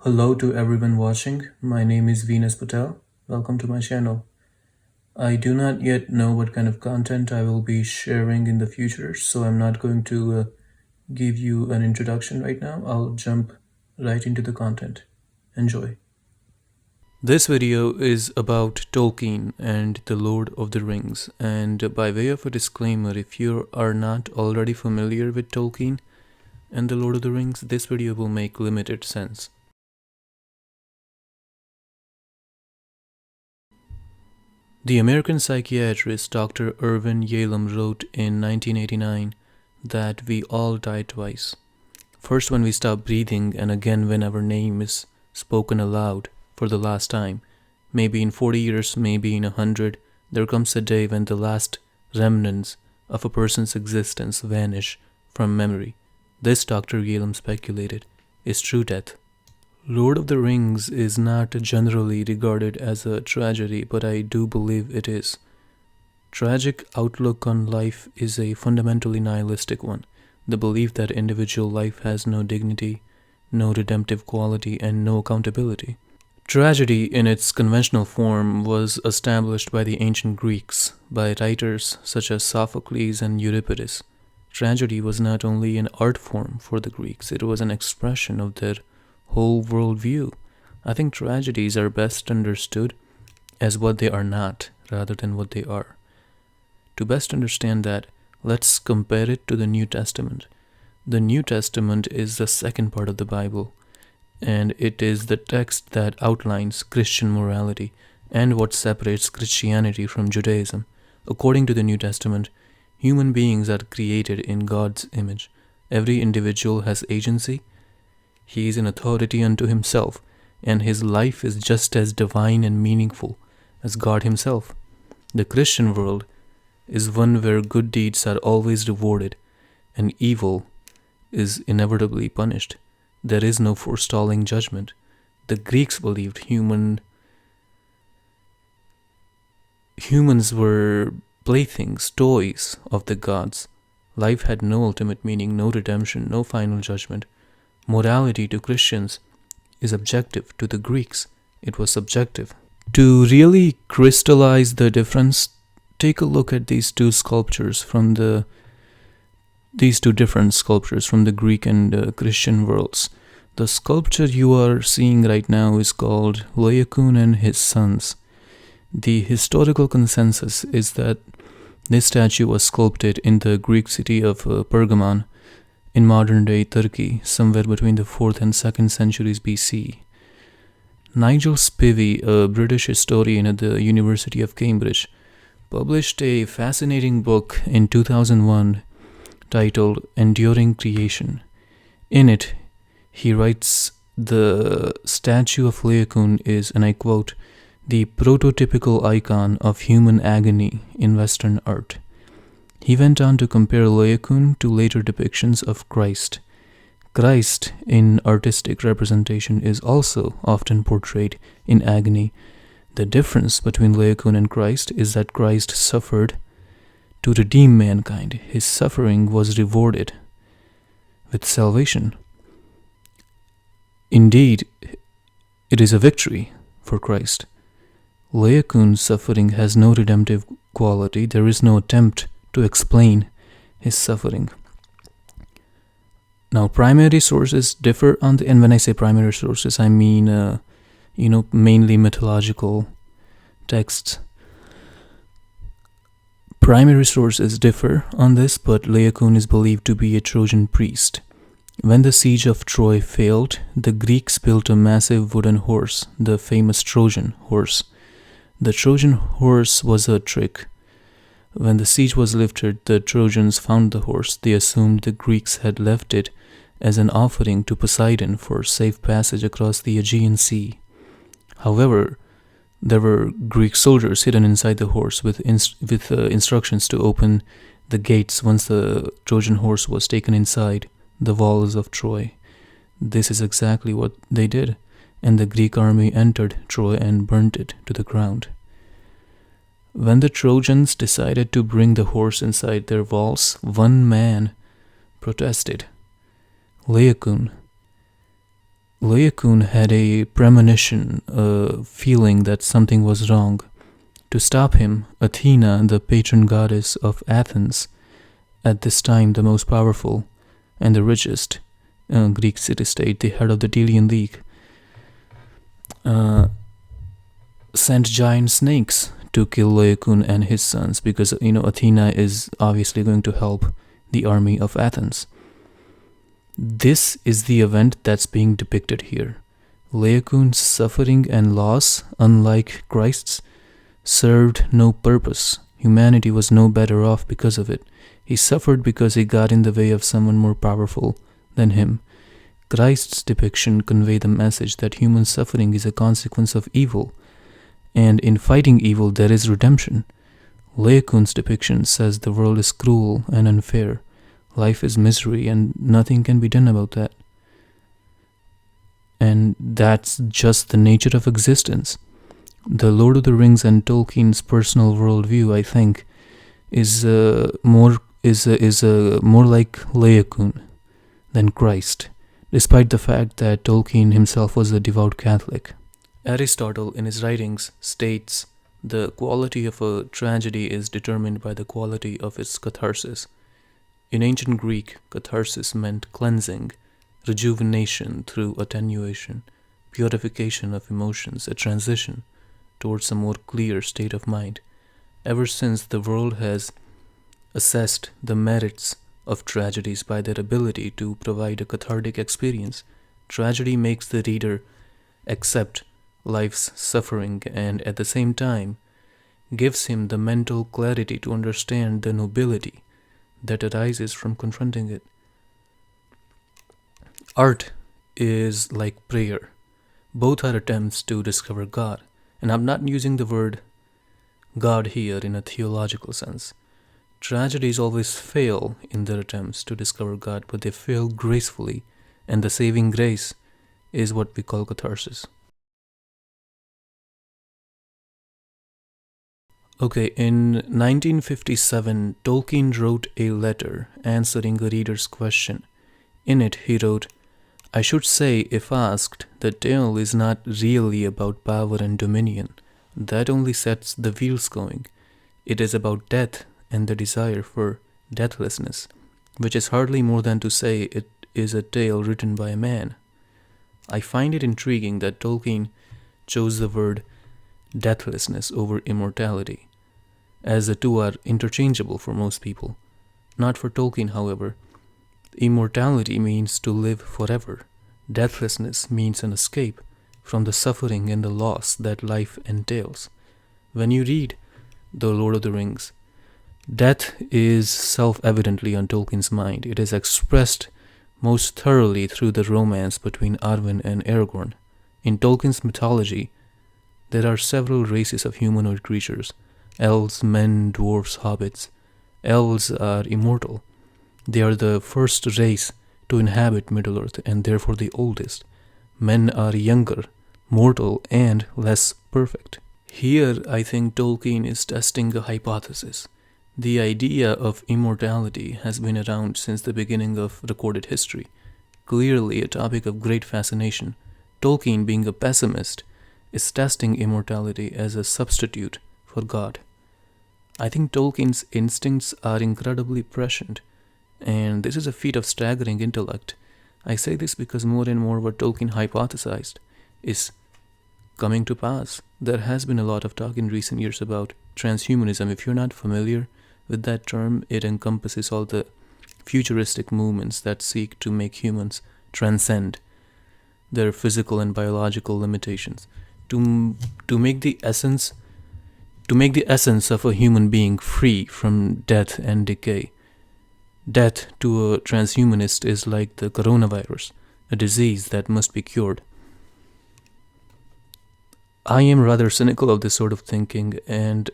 Hello to everyone watching. My name is Venus Patel. Welcome to my channel. I do not yet know what kind of content I will be sharing in the future, so I'm not going to give you an introduction right now. I'll jump right into the content. Enjoy. This video is about Tolkien and the Lord of the Rings, and by way of a disclaimer, if you are not already familiar with Tolkien and the Lord of the Rings, this video will make limited sense. The American psychiatrist Dr. Irvin Yalom wrote in 1989 that we all die twice. First when we stop breathing, and again when our name is spoken aloud for the last time. Maybe in 40 years, maybe in 100, there comes a day when the last remnants of a person's existence vanish from memory. This, Dr. Yalom speculated, is true death. Lord of the Rings is not generally regarded as a tragedy, but I do believe it is. Tragic outlook on life is a fundamentally nihilistic one. The belief that individual life has no dignity, no redemptive quality, and no accountability. Tragedy in its conventional form was established by the ancient Greeks, by writers such as Sophocles and Euripides. Tragedy was not only an art form for the Greeks, it was an expression of their whole worldview. I think tragedies are best understood as what they are not, rather than what they are. To best understand that, let's compare it to the New Testament. The New Testament is the second part of the Bible, and it is the text that outlines Christian morality and what separates Christianity from Judaism. According to the New Testament, human beings are created in God's image. Every individual has agency. He is an authority unto himself, and his life is just as divine and meaningful as God himself. The Christian world is one where good deeds are always rewarded, and evil is inevitably punished. There is no forestalling judgment. The Greeks believed humans were playthings, toys of the gods. Life had no ultimate meaning, no redemption, no final judgment. Morality to Christians is objective. To the Greeks, it was subjective. To really crystallize the difference, take a look at these two different sculptures from the Greek and Christian worlds. The sculpture you are seeing right now is called Laocoon and His Sons. The historical consensus is that this statue was sculpted in the Greek city of Pergamon, in modern-day Turkey, somewhere between the 4th and 2nd centuries BC. Nigel Spivey, a British historian at the University of Cambridge, published a fascinating book in 2001 titled Enduring Creation. In it, he writes, the statue of Laocoon is, and I quote, the prototypical icon of human agony in Western art. He went on to compare Laocoon to later depictions of Christ. Christ, in artistic representation, is also often portrayed in agony. The difference between Laocoon and Christ is that Christ suffered to redeem mankind. His suffering was rewarded with salvation. Indeed, it is a victory for Christ. Laocoon's suffering has no redemptive quality. There is no attempt to explain his suffering. Now, primary sources differ on the, and when I say primary sources, I mean, mainly mythological texts. Primary sources differ on this, but Laocoon is believed to be a Trojan priest. When the siege of Troy failed, the Greeks built a massive wooden horse, the famous Trojan horse. The Trojan horse was a trick. When the siege was lifted, the Trojans found the horse. They assumed the Greeks had left it as an offering to Poseidon for safe passage across the Aegean Sea. However, there were Greek soldiers hidden inside the horse with instructions to open the gates once the Trojan horse was taken inside the walls of Troy. This is exactly what they did, and the Greek army entered Troy and burnt it to the ground. When the Trojans decided to bring the horse inside their walls, one man protested. Laocoon Laocoon had a premonition, a feeling that something was wrong. To stop him, Athena, the patron goddess of Athens, at this time the most powerful and the richest Greek city-state, the head of the Delian League, sent giant snakes to kill Laocoon and his sons because Athena is obviously going to help the army of Athens. This is the event that's being depicted here. Laocoon's suffering and loss, unlike Christ's, served no purpose. Humanity was no better off because of it. He suffered because he got in the way of someone more powerful than him. Christ's depiction conveyed the message that human suffering is a consequence of evil, and in fighting evil there is redemption. Laocoon's depiction says the world is cruel and unfair. Life is misery and nothing can be done about that. And that's just the nature of existence. The Lord of the Rings and Tolkien's personal worldview, I think, is more like Laocoon than Christ, despite the fact that Tolkien himself was a devout Catholic. Aristotle, in his writings, states the quality of a tragedy is determined by the quality of its catharsis. In ancient Greek, catharsis meant cleansing, rejuvenation through attenuation, purification of emotions, a transition towards a more clear state of mind. Ever since, the world has assessed the merits of tragedies by their ability to provide a cathartic experience. Tragedy makes the reader accept life's suffering and at the same time gives him the mental clarity to understand the nobility that arises from confronting it. Art is like prayer. Both are attempts to discover God. And I'm not using the word God here in a theological sense. Tragedies always fail in their attempts to discover God, but they fail gracefully, and the saving grace is what we call catharsis. Okay, in 1957, Tolkien wrote a letter answering a reader's question. In it, he wrote, "I should say, if asked, the tale is not really about power and dominion. That only sets the wheels going. It is about death and the desire for deathlessness, which is hardly more than to say it is a tale written by a man." I find it intriguing that Tolkien chose the word deathlessness over immortality, as the two are interchangeable for most people. Not for Tolkien, however. Immortality means to live forever. Deathlessness means an escape from the suffering and the loss that life entails. When you read The Lord of the Rings, death is self-evidently on Tolkien's mind. It is expressed most thoroughly through the romance between Arwen and Aragorn. In Tolkien's mythology, there are several races of humanoid creatures: elves, men, dwarves, hobbits. Elves are immortal. They are the first race to inhabit Middle-earth and therefore the oldest. Men are younger, mortal, and less perfect. Here, I think Tolkien is testing a hypothesis. The idea of immortality has been around since the beginning of recorded history, clearly a topic of great fascination. Tolkien, being a pessimist, is testing immortality as a substitute for God. I think Tolkien's instincts are incredibly prescient, and this is a feat of staggering intellect. I say this because more and more what Tolkien hypothesized is coming to pass. There has been a lot of talk in recent years about transhumanism. If you're not familiar with that term, it encompasses all the futuristic movements that seek to make humans transcend their physical and biological limitations, to make the essence of a human being free from death and decay. Death to a transhumanist is like the coronavirus, a disease that must be cured. I am rather cynical of this sort of thinking, and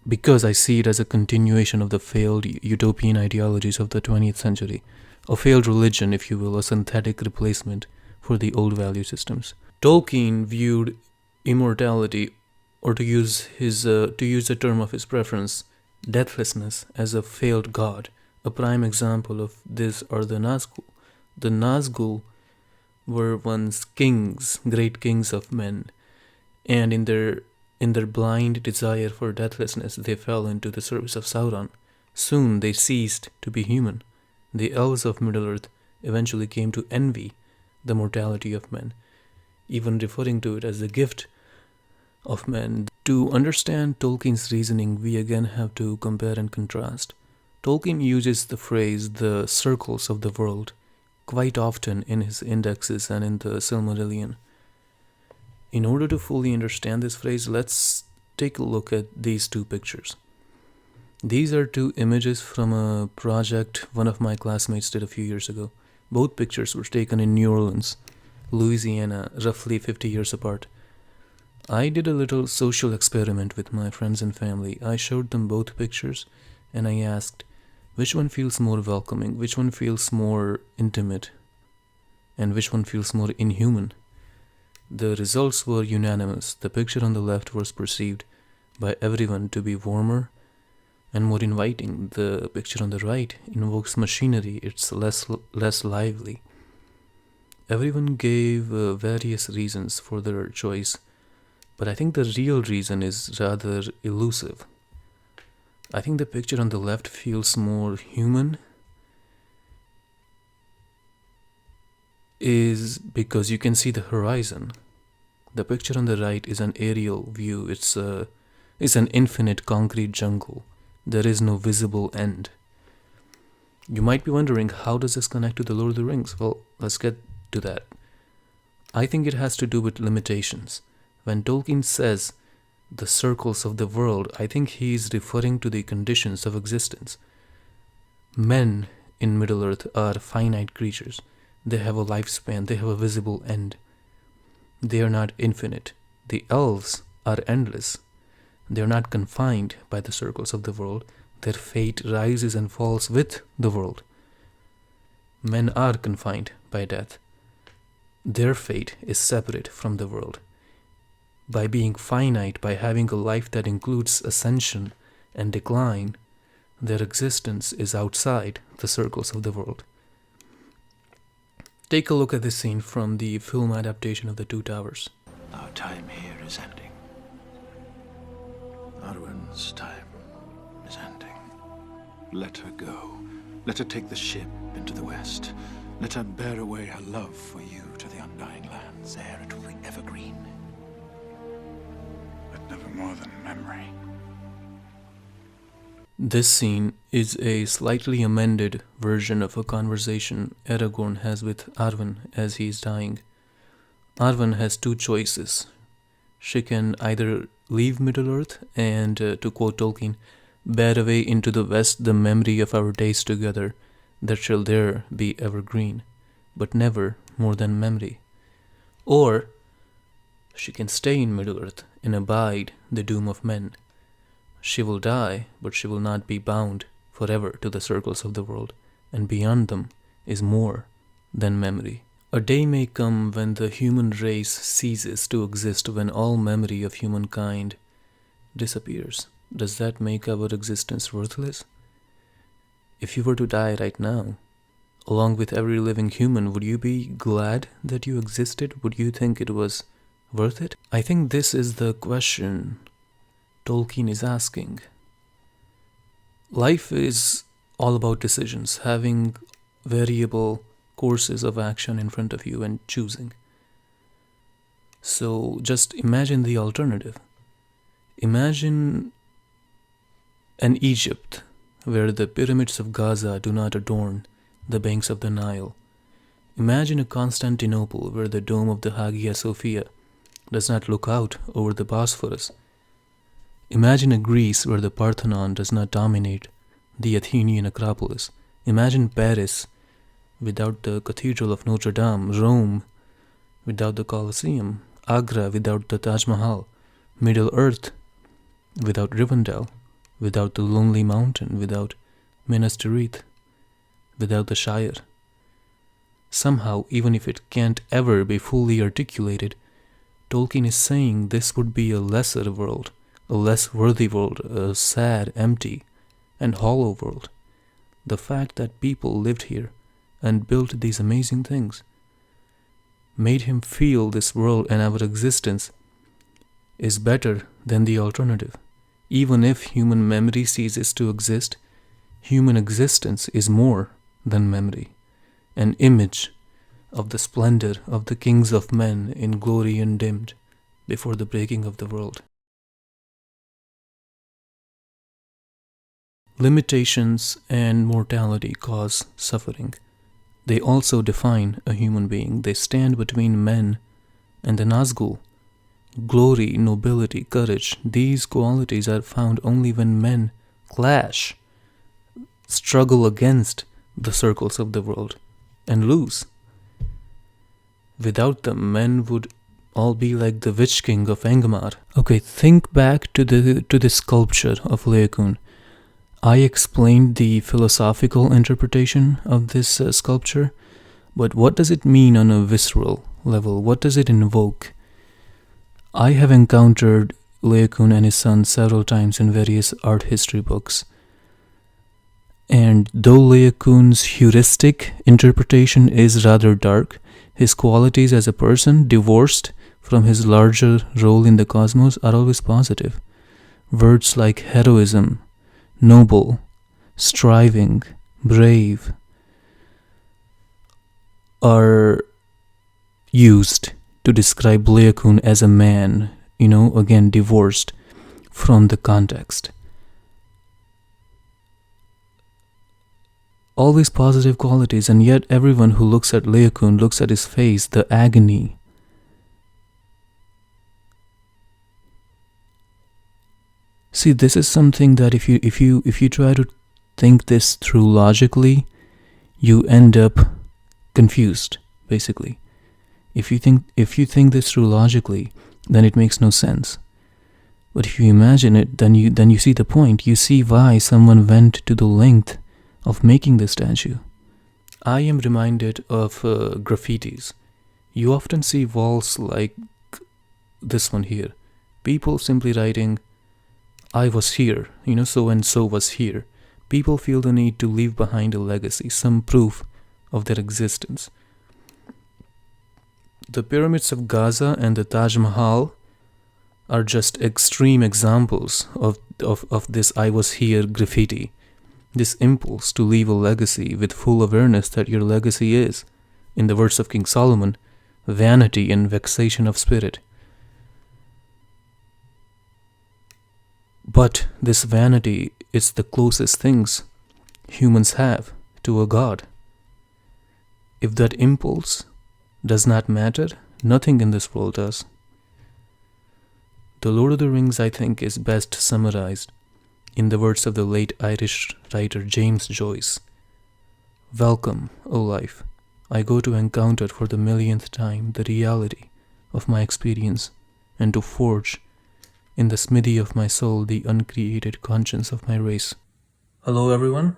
because I see it as a continuation of the failed utopian ideologies of the 20th century, a failed religion, if you will, a synthetic replacement for the old value systems. Tolkien viewed immortality, or to use the term of his preference, deathlessness, as a failed god. A prime example of this are the Nazgul. The Nazgul were once kings, great kings of men, and in their blind desire for deathlessness, they fell into the service of Sauron. Soon they ceased to be human. The elves of Middle-earth eventually came to envy the mortality of men, even referring to it as the gift of men. To understand Tolkien's reasoning, we again have to compare and contrast. Tolkien uses the phrase the circles of the world quite often in his indexes and in the Silmarillion. In order to fully understand this phrase, let's take a look at these two pictures. These are two images from a project one of my classmates did a few years ago. Both pictures were taken in New Orleans, Louisiana, roughly 50 years apart. I did a little social experiment with my friends and family. I showed them both pictures and I asked, which one feels more welcoming, which one feels more intimate, and which one feels more inhuman? The results were unanimous. The picture on the left was perceived by everyone to be warmer and more inviting. The picture on the right invokes machinery. It's less lively. Everyone gave various reasons for their choice, but I think the real reason is rather elusive. I think the picture on the left feels more human is because you can see the horizon. The picture on the right is an aerial view. It's an infinite concrete jungle. There is no visible end. You might be wondering, how does this connect to the Lord of the Rings? Well, let's get to that. I think it has to do with limitations. When Tolkien says the circles of the world, I think he is referring to the conditions of existence. Men in Middle-earth are finite creatures. They have a lifespan, they have a visible end. They are not infinite. The elves are endless. They are not confined by the circles of the world. Their fate rises and falls with the world. Men are confined by death. Their fate is separate from the world. By being finite, by having a life that includes ascension and decline, their existence is outside the circles of the world. Take a look at this scene from the film adaptation of The Two Towers. Our time here is ending. Arwen's time is ending. Let her go. Let her take the ship into the west. Let her bear away her love for you to the undying lands. There it will be evergreen. But never more than memory. This scene is a slightly amended version of a conversation Aragorn has with Arwen as he is dying. Arwen has two choices. She can either leave Middle-earth and, to quote Tolkien, bear away into the west the memory of our days together, that shall there be evergreen, but never more than memory. Or she can stay in Middle-earth and abide the doom of men. She will die, but she will not be bound forever to the circles of the world, and beyond them is more than memory. A day may come when the human race ceases to exist, when all memory of humankind disappears. Does that make our existence worthless? If you were to die right now, along with every living human, would you be glad that you existed? Would you think it was worth it? I think this is the question Tolkien is asking. Life is all about decisions, having variable courses of action in front of you and choosing. So just imagine the alternative. Imagine an Egypt where the pyramids of Gaza do not adorn the banks of the Nile. Imagine a Constantinople where the dome of the Hagia Sophia does not look out over the Bosphorus. Imagine a Greece where the Parthenon does not dominate the Athenian Acropolis. Imagine Paris without the Cathedral of Notre Dame, Rome without the Colosseum, Agra without the Taj Mahal, Middle-earth without Rivendell, without the Lonely Mountain, without Minas Tirith, without the Shire. Somehow, even if it can't ever be fully articulated, Tolkien is saying this would be a lesser world, a less worthy world, a sad, empty, and hollow world. The fact that people lived here and built these amazing things made him feel this world and our existence is better than the alternative. Even if human memory ceases to exist, human existence is more than memory, an image of the splendor of the kings of men in glory undimmed before the breaking of the world. Limitations and mortality cause suffering. They also define a human being. They stand between men and the Nazgul. Glory, nobility, courage, these qualities are found only when men clash, struggle against the circles of the world, and lose. Without them, men would all be like the Witch King of Angmar. Okay, think back to the sculpture of Laocoon. I explained the philosophical interpretation of this sculpture, but what does it mean on a visceral level? What does it invoke? I have encountered Laocoon and his son several times in various art history books. And though Laocoon's heuristic interpretation is rather dark, his qualities as a person, divorced from his larger role in the cosmos, are always positive. Words like heroism, noble, striving, brave are used to describe Laocoon as a man, again divorced from the context. Always positive qualities, and yet everyone who looks at Laocoon looks at his face, the agony. See, this is something that if you try to think this through logically, you end up confused, basically. If you think this through logically, then it makes no sense. But if you imagine it, then you see the point. You see why someone went to the length of making this statue. I am reminded of graffitis. You often see walls like this one here. People simply writing, I was here, so and so was here. People feel the need to leave behind a legacy, some proof of their existence. The pyramids of Gaza and the Taj Mahal are just extreme examples of this I was here graffiti. This impulse to leave a legacy with full awareness that your legacy is, in the words of King Solomon, vanity and vexation of spirit. But this vanity is the closest things humans have to a god. If that impulse does not matter, nothing in this world does. The Lord of the Rings, I think, is best summarized in the words of the late Irish writer James Joyce. Welcome, O life. I go to encounter for the millionth time the reality of my experience, and to forge in the smithy of my soul the uncreated conscience of my race. Hello everyone,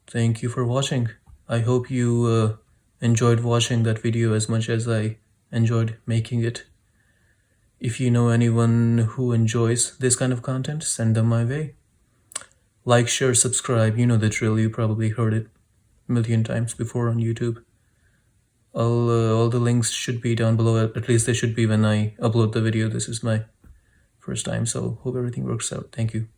thank you for watching. I hope you enjoyed watching that video as much as I enjoyed making it. If you know anyone who enjoys this kind of content, send them my way. Like, share, subscribe, you know the drill, you probably heard it a million times before on YouTube. All the links should be down below, at least they should be when I upload the video. This is my first time, so hope everything works out. Thank you.